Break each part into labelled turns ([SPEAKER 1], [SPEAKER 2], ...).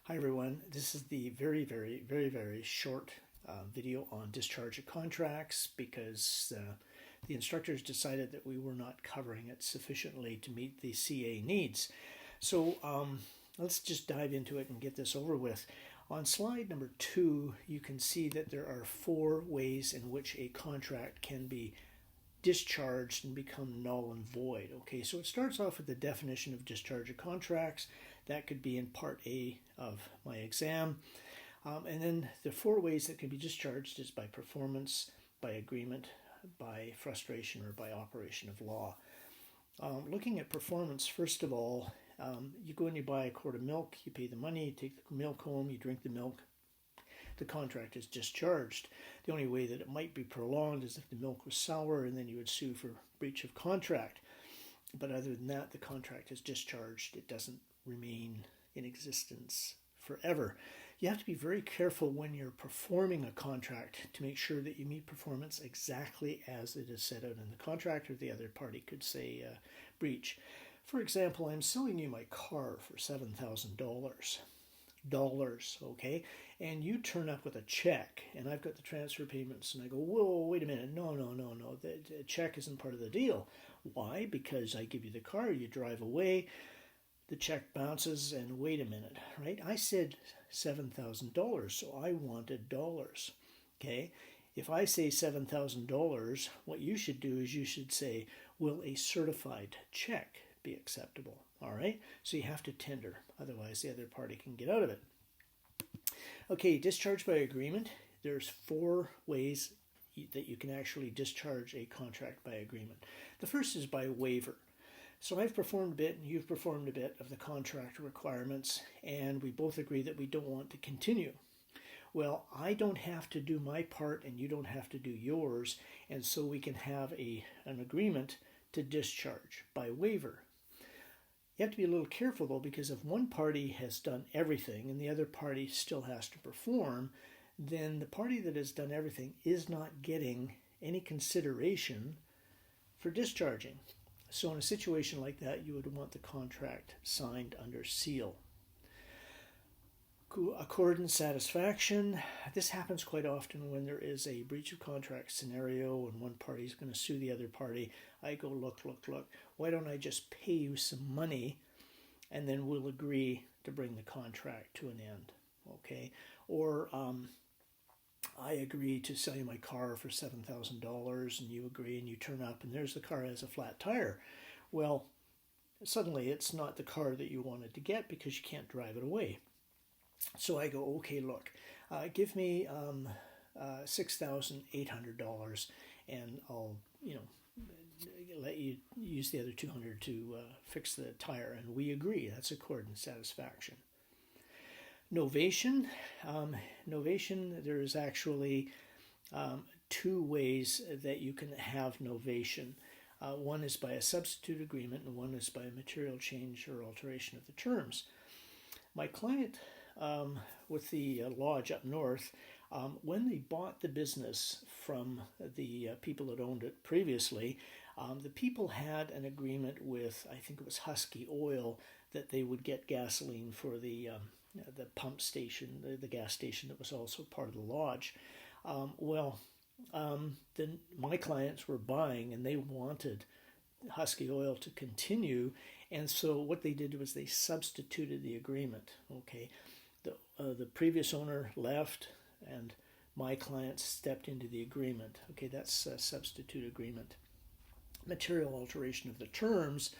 [SPEAKER 1] Hi everyone, this is the very short video on discharge of contracts because the instructors decided that we were not covering it sufficiently to meet the CA needs. So let's just dive into it and get this over with. On slide number 2, you can see that there are 4 ways in which a contract can be discharged and become null and void. Okay, so it starts off with the definition of discharge of contracts. That could be in part A of my exam. And then the 4 ways that can be discharged is by performance, by agreement, by frustration, or by operation of law. Looking at performance, first of all, you go and you buy a quart of milk, you pay the money, you take the milk home, you drink the milk. The contract is discharged. The only way that it might be prolonged is if the milk was sour, and then you would sue for breach of contract. But other than that, the contract is discharged. It doesn't remain in existence forever. You have to be very careful when you're performing a contract to make sure that you meet performance exactly as it is set out in the contract, or the other party could say breach. For example, I'm selling you my car for $7,000. Okay, and you turn up with a check, and I've got the transfer payments, and I go, whoa, wait a minute, no, the check isn't part of the deal. Why? Because I give you the car, you drive away, the check bounces, and wait a minute, right? I said $7,000, so I wanted dollars. Okay, if I say $7,000, what you should do is you should say, will a certified check be acceptable? All right, so you have to tender, otherwise the other party can get out of it. Okay, discharge by agreement. There's 4 ways that you can actually discharge a contract by agreement. The first is by waiver. So I've performed a bit and you've performed a bit of the contract requirements, and we both agree that we don't want to continue. Well, I don't have to do my part and you don't have to do yours, and so we can have an agreement to discharge by waiver. You have to be a little careful though, because if one party has done everything and the other party still has to perform, then the party that has done everything is not getting any consideration for discharging. So in a situation like that, you would want the contract signed under seal. Accord and satisfaction. This happens quite often when there is a breach of contract scenario and one party is going to sue the other party. I go, look, why don't I just pay you some money and then we'll agree to bring the contract to an end, okay? Or I agree to sell you my car for $7,000 and you agree, and you turn up and there's the car has a flat tire. Well, suddenly it's not the car that you wanted to get because you can't drive it away. So I go, okay, look, give me $6,800 and I'll, let you use the other $200 to fix the tire. And we agree. That's accord and satisfaction. Novation. Novation, there's actually 2 ways that you can have novation. One is by a substitute agreement and one is by a material change or alteration of the terms. My client with the lodge up north, when they bought the business from the people that owned it previously, the people had an agreement with, I think it was Husky Oil, that they would get gasoline for the pump station, the gas station that was also part of the lodge. Then my clients were buying and they wanted Husky Oil to continue, and so what they did was they substituted the agreement. Okay, the previous owner left and my clients stepped into the agreement. Okay, that's a substitute agreement. Material alteration of the terms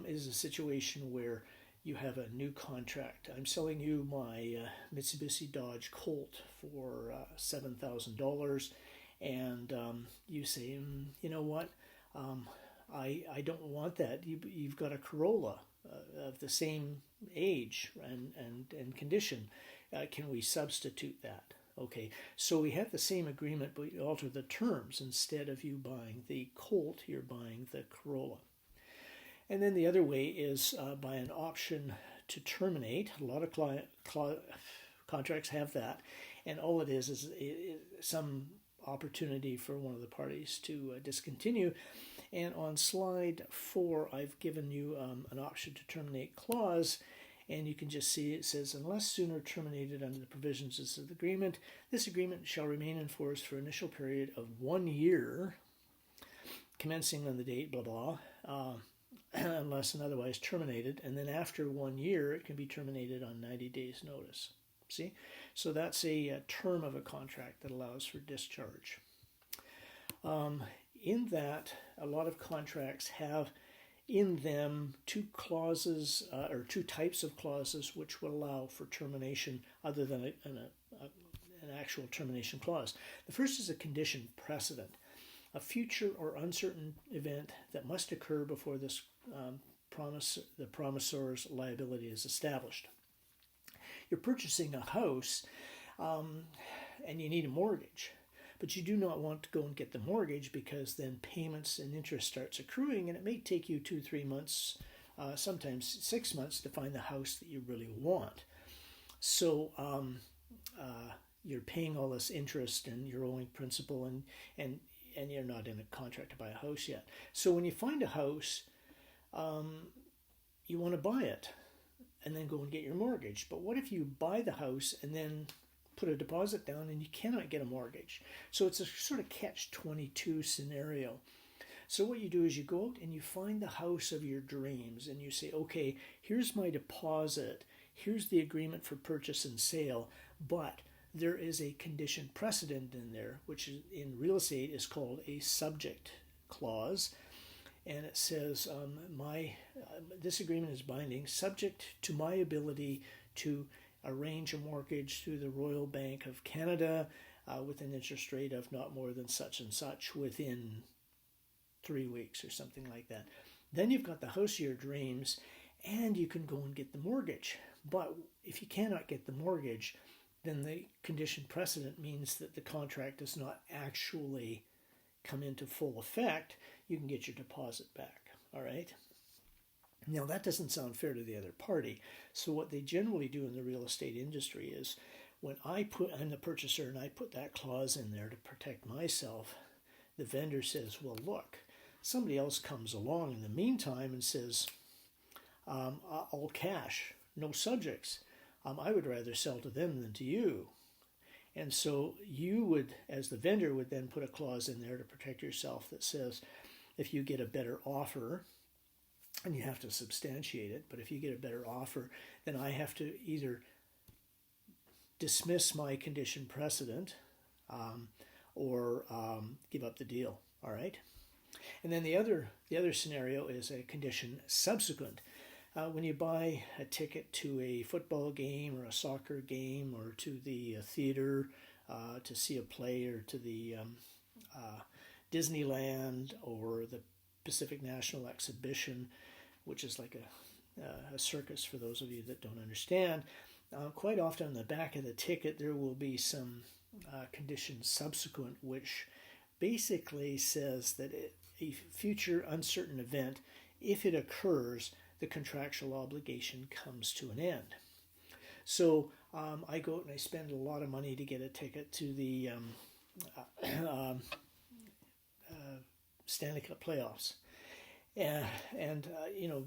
[SPEAKER 1] is a situation where you have a new contract. I'm selling you my Mitsubishi Dodge Colt for $7,000, and you say, you know what, I don't want that. You've got a Corolla of the same age and condition. Can we substitute that? Okay, so we have the same agreement, but we alter the terms. Instead of you buying the Colt, you're buying the Corolla. And then the other way is by an option to terminate. A lot of contracts have that, and all it is some opportunity for one of the parties to discontinue. And on slide 4, I've given you an option to terminate clause, And you can just see it says, unless sooner terminated under the provisions of the agreement, this agreement shall remain in force for an initial period of 1 year, commencing on the date, blah, blah, unless and otherwise terminated. And then after 1 year, it can be terminated on 90 days notice. See? So that's a term of a contract that allows for discharge. In that, a lot of contracts have in them two clauses or two types of clauses which will allow for termination other than an actual termination clause. The first is a condition precedent, a future or uncertain event that must occur before this the promisor's liability is established. You're purchasing a house and you need a mortgage, but you do not want to go and get the mortgage because then payments and interest starts accruing, and it may take you 2-3 months, sometimes 6 months to find the house that you really want. So you're paying all this interest and you're owing principal, and you're not in a contract to buy a house yet. So when you find a house, you want to buy it and then go and get your mortgage. But what if you buy the house and then put a deposit down and you cannot get a mortgage? So it's a sort of catch-22 scenario. So what you do is you go out and you find the house of your dreams and you say, okay, here's my deposit, here's the agreement for purchase and sale, but there is a condition precedent in there, which in real estate is called a subject clause. And it says, this agreement is binding, subject to my ability to arrange a mortgage through the Royal Bank of Canada with an interest rate of not more than such and such within 3 weeks or something like that. Then you've got the house of your dreams and you can go and get the mortgage. But if you cannot get the mortgage, then the condition precedent means that the contract does not actually come into full effect. You can get your deposit back, all right? Now, that doesn't sound fair to the other party. So what they generally do in the real estate industry is when I'm the purchaser and I put that clause in there to protect myself, the vendor says, well, look, somebody else comes along in the meantime and says, all cash, no subjects. I would rather sell to them than to you. And so you would, as the vendor, would then put a clause in there to protect yourself that says, if you get a better offer, and you have to substantiate it, but if you get a better offer, then I have to either dismiss my condition precedent or give up the deal, all right? And then the other scenario is a condition subsequent. When you buy a ticket to a football game or a soccer game or to the theater to see a play or to the Disneyland or the Pacific National Exhibition, which is like a circus for those of you that don't understand, quite often on the back of the ticket there will be some condition subsequent, which basically says that a future uncertain event, if it occurs, the contractual obligation comes to an end. So I go out and I spend a lot of money to get a ticket to the Stanley Cup playoffs. And you know,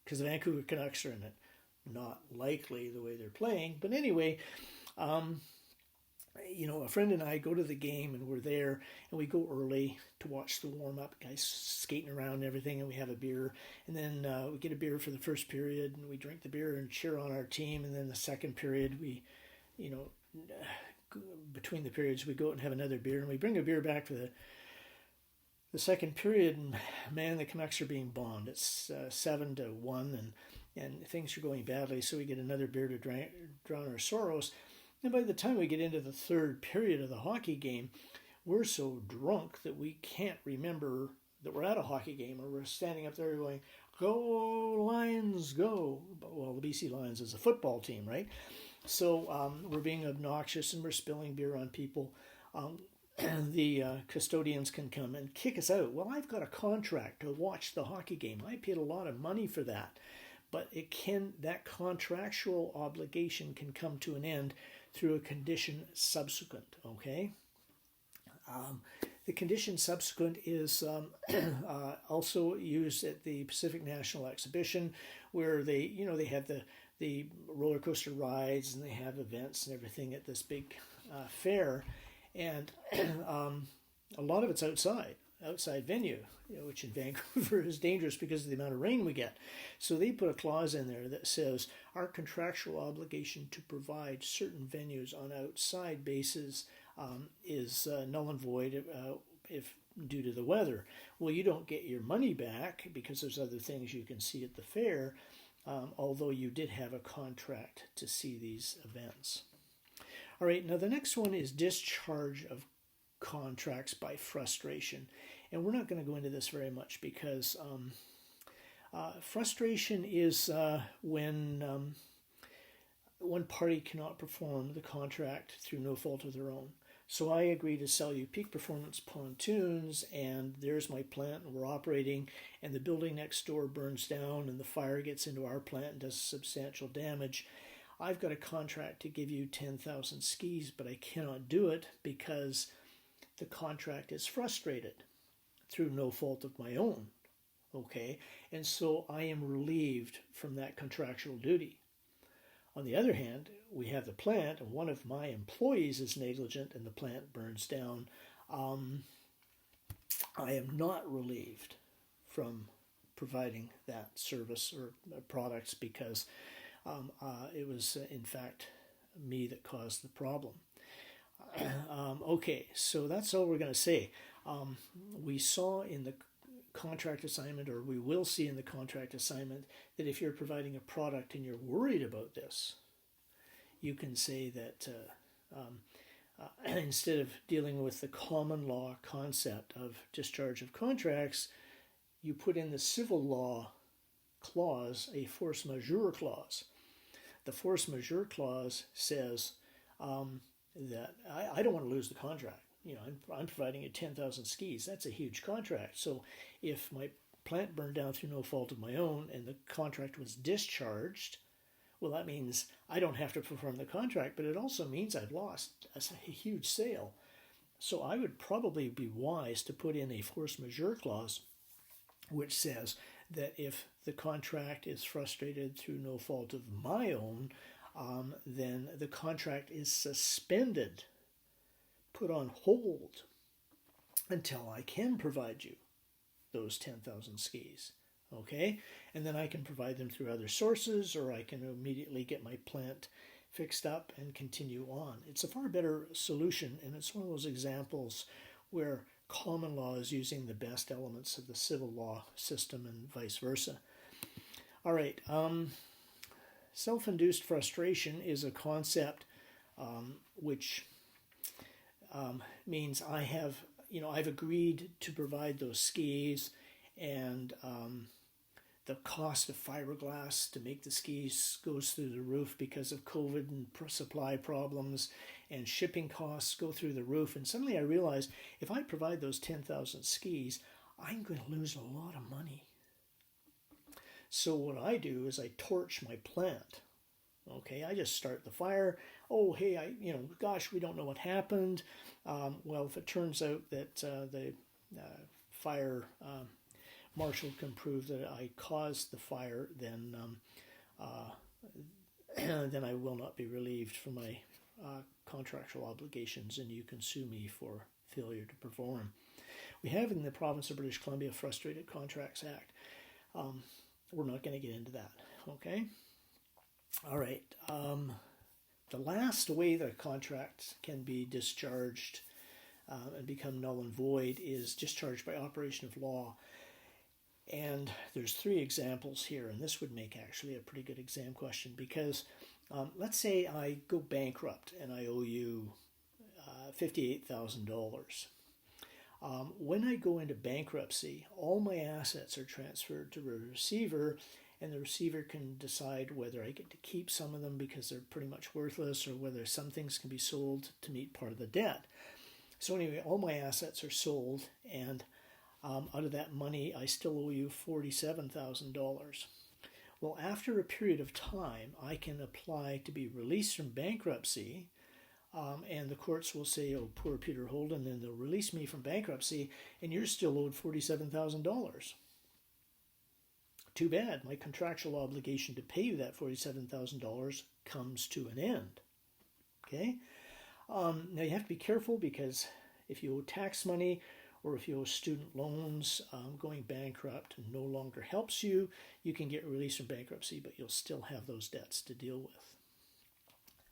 [SPEAKER 1] because the Vancouver Canucks are in it. Not likely the way they're playing. But anyway, you know, a friend and I go to the game and we're there and we go early to watch the warm-up, guys skating around and everything, and we have a beer. And then we get a beer for the first period and we drink the beer and cheer on our team. And then the second period, we, you know, between the periods, we go out and have another beer, and we bring a beer back for the second period, and man, the Canucks are being bombed. It's 7-1, and things are going badly, so we get another beer to drown our sorrows. And by the time we get into the third period of the hockey game, we're so drunk that we can't remember that we're at a hockey game, or we're standing up there going, "Go Lions, go!" Well, the BC Lions is a football team, right? So we're being obnoxious and we're spilling beer on people. The custodians can come and kick us out. Well, I've got a contract to watch the hockey game. I paid a lot of money for that. But that contractual obligation can come to an end through a condition subsequent, okay? The condition subsequent is also used at the Pacific National Exhibition, where they have the roller coaster rides and they have events and everything at this big fair, and a lot of it's outside venue, which in Vancouver is dangerous because of the amount of rain we get. So they put a clause in there that says our contractual obligation to provide certain venues on outside bases is null and void if due to the weather. Well, you don't get your money back because there's other things you can see at the fair, although you did have a contract to see these events. All right, now the next one is discharge of contracts by frustration. And we're not going to go into this very much because frustration is when one party cannot perform the contract through no fault of their own. So I agree to sell you peak performance pontoons, and there's my plant, and we're operating, and the building next door burns down, and the fire gets into our plant and does substantial damage. I've got a contract to give you 10,000 skis, but I cannot do it because the contract is frustrated through no fault of my own. Okay, and so I am relieved from that contractual duty. On the other hand, we have the plant, and one of my employees is negligent and the plant burns down. I am not relieved from providing that service or products because it was, in fact, me that caused the problem. Okay, so that's all we're going to say. We saw in the contract assignment, or we will see in the contract assignment, that if you're providing a product and you're worried about this, you can say that instead of dealing with the common law concept of discharge of contracts, you put in the civil law clause, a force majeure clause. The force majeure clause says that I don't want to lose the contract. I'm providing you 10,000 skis. That's a huge contract. So if my plant burned down through no fault of my own and the contract was discharged, well, that means I don't have to perform the contract, but it also means I've lost a huge sale. So I would probably be wise to put in a force majeure clause which says that if the contract is frustrated through no fault of my own, then the contract is suspended, put on hold, until I can provide you those 10,000 skis. Okay? And then I can provide them through other sources, or I can immediately get my plant fixed up and continue on. It's a far better solution, and it's one of those examples where common law is using the best elements of the civil law system and vice versa. All right. Self-induced frustration is a concept which means I've agreed to provide those skis, and the cost of fiberglass to make the skis goes through the roof because of COVID and supply problems, and shipping costs go through the roof. And suddenly I realized if I provide those 10,000 skis, I'm going to lose a lot of money. So what I do is I torch my plant. Okay, I just start the fire. Oh, hey, gosh, we don't know what happened. Well, if it turns out that the fire marshal can prove that I caused the fire, then then I will not be relieved from my contractual obligations, and you can sue me for failure to perform. We have in the Province of British Columbia Frustrated Contracts Act. We're not going to get into that, okay? All right. The last way the contract can be discharged and become null and void is discharged by operation of law. And there's 3 examples here, and this would make actually a pretty good exam question, because let's say I go bankrupt and I owe you $58,000. When I go into bankruptcy, all my assets are transferred to a receiver, and the receiver can decide whether I get to keep some of them because they're pretty much worthless, or whether some things can be sold to meet part of the debt. So anyway, all my assets are sold, and out of that money, I still owe you $47,000. Well, after a period of time, I can apply to be released from bankruptcy and the courts will say, oh, poor Peter Holden, and they'll release me from bankruptcy, and you're still owed $47,000. Too bad. My contractual obligation to pay you that $47,000 comes to an end. Okay? Now you have to be careful, because if you owe tax money or if you owe student loans, going bankrupt no longer helps you. You can get released from bankruptcy, but you'll still have those debts to deal with.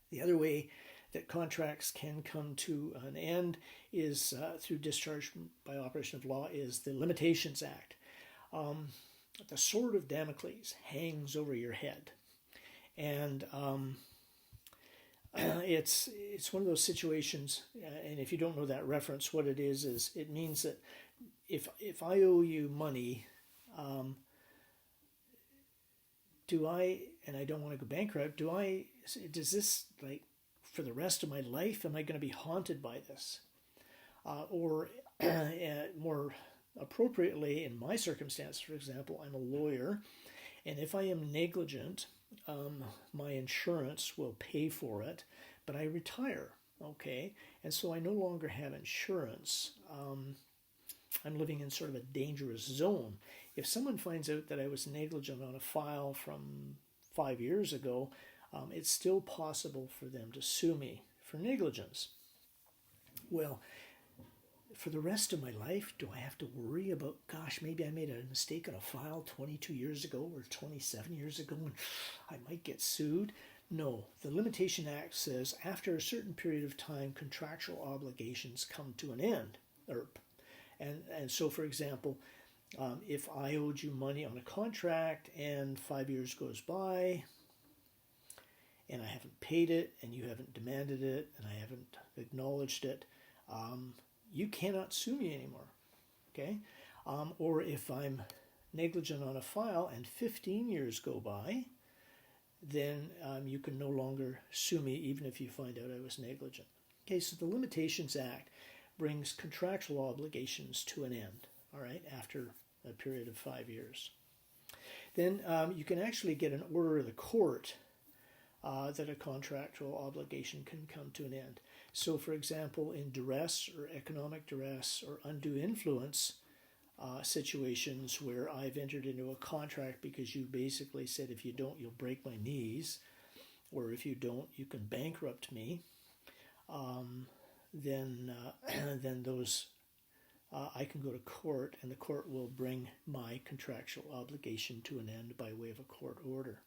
[SPEAKER 1] The other way that contracts can come to an end is through discharge by operation of law, is the Limitations Act. The sword of Damocles hangs over your head, and it's one of those situations. And if you don't know that reference, what it is it means that if I owe you money, do I, and I don't want to go bankrupt, does this, like, for the rest of my life, am I going to be haunted by this? Or more appropriately, in my circumstance, for example, I'm a lawyer, and if I am negligent, my insurance will pay for it, but I retire, okay? And so I no longer have insurance. I'm living in sort of a dangerous zone. If someone finds out that I was negligent on a file from 5 years ago, it's still possible for them to sue me for negligence. Well, for the rest of my life, do I have to worry about, gosh, maybe I made a mistake on a file 22 years ago or 27 years ago and I might get sued? No, the Limitation Act says after a certain period of time, contractual obligations come to an end. And so, for example, if I owed you money on a contract and 5 years goes by and I haven't paid it and you haven't demanded it and I haven't acknowledged it, you cannot sue me anymore, okay? Or if I'm negligent on a file and 15 years go by, then you can no longer sue me even if you find out I was negligent. Okay, so the Limitations Act brings contractual obligations to an end, all right, after a period of 5 years. Then you can actually get an order of the court that a contractual obligation can come to an end. So, for example, in duress or economic duress or undue influence situations where I've entered into a contract because you basically said if you don't, you'll break my knees, or if you don't, you can bankrupt me, then those I can go to court, and the court will bring my contractual obligation to an end by way of a court order.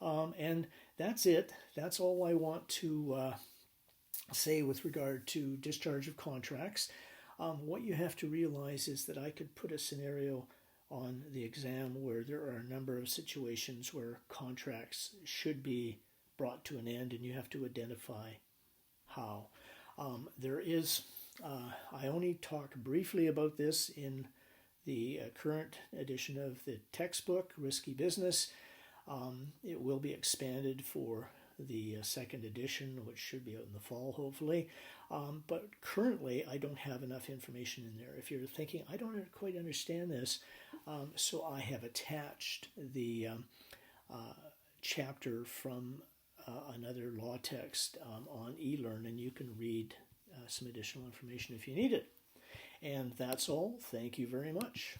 [SPEAKER 1] And that's it. That's all I want to say with regard to discharge of contracts. What you have to realize is that I could put a scenario on the exam where there are a number of situations where contracts should be brought to an end, and you have to identify how. I only talk briefly about this in the current edition of the textbook, Risky Business. It will be expanded for the second edition, which should be out in the fall, hopefully. But currently, I don't have enough information in there. If you're thinking, I don't quite understand this, so I have attached the chapter from another law text on eLearn, and you can read some additional information if you need it. And that's all. Thank you very much.